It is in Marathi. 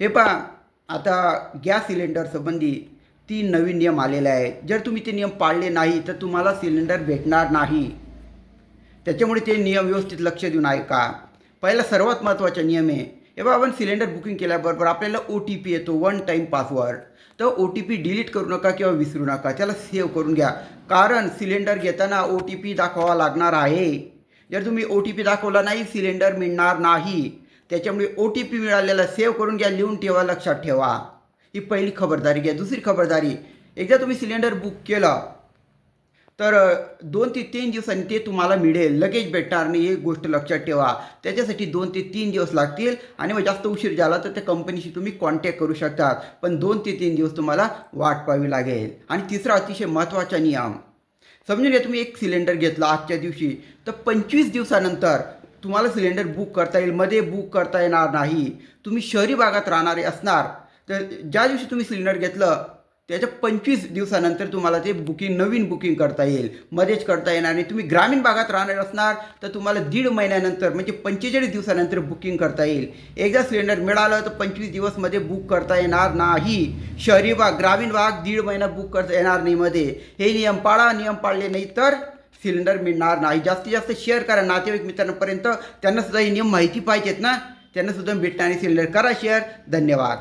हे पहा, आता गॅस सिलेंडर संबंधी 3 नवीन नियम आलेले आहेत. जर तुम्ही ते नियम पाळले नाही तर तुम्हाला सिलेंडर भेटणार नाही. त्याच्यामुळे ते नियम व्यवस्थित लक्ष देऊन ऐका. पहिला सर्वात महत्त्वाचा नियम आहे, हे बघा, आपण सिलेंडर बुकिंग केल्याबरोबर आपल्याला OTP येतो, वन टाईम पासवर्ड. तर OTP डिलीट करू नका किंवा विसरू नका, त्याला सेव्ह करून घ्या. कारण सिलेंडर घेताना OTP दाखवावा लागणार आहे. जर तुम्ही OTP दाखवला नाही, सिलेंडर मिळणार नाही. त्याच्यामुळे OTP मिळालेला सेव्ह करून घ्या, लिहून ठेवा, लक्षात ठेवा. ही पहिली खबरदारी घ्या. दुसरी खबरदारी, एकदा तुम्ही सिलेंडर बुक केलं तर 2 ते 3 दिवसांनी ते तुम्हाला मिळेल, लगेच भेटणार नाही, ही गोष्ट लक्षात ठेवा. त्याच्यासाठी 2 ते 3 दिवस लागतील आणि मग जास्त उशीर झाला तर त्या कंपनीशी तुम्ही कॉन्टॅक्ट करू शकतात. पण 2 ते 3 दिवस तुम्हाला वाट पाहावी लागेल. आणि तिसरा अतिशय महत्त्वाचा नियम, समजून घ्या, तुम्ही एक सिलेंडर घेतला आजच्या दिवशी तर 25 दिवसानंतर तुम्हाला सिलेंडर बुक करता येईल, मध्ये बुक करता येणार नाही. तुम्ही शहरी भागात राहणारे असणार तर ज्या दिवशी तुम्ही सिलेंडर घेतलं त्याच्या 25 दिवसानंतर तुम्हाला ते नवीन बुकिंग करता येईल, मध्येच करता येणार नाही. तुम्ही ग्रामीण भागात राहणार असणार तर तुम्हाला 1.5 महिन्यानंतर म्हणजे 45 दिवसानंतर बुकिंग करता येईल. एकदा सिलेंडर मिळालं तर 25 दिवसमध्ये बुक करता येणार नाही. शहरी भाग, ग्रामीण भाग 1.5 महिना बुक करता येणार नाही मध्ये. हे नियम पाळा. नियम पाळले नाही तर सिलेंडर मिळणार नाही. जास्तीत जास्त शेअर करा नातेवाईक मित्रांपर्यंत, त्यांनासुद्धा हे नियम माहिती पाहिजेत ना, त्यांनासुद्धा भेटणारे सिलेंडर करा शेअर. धन्यवाद.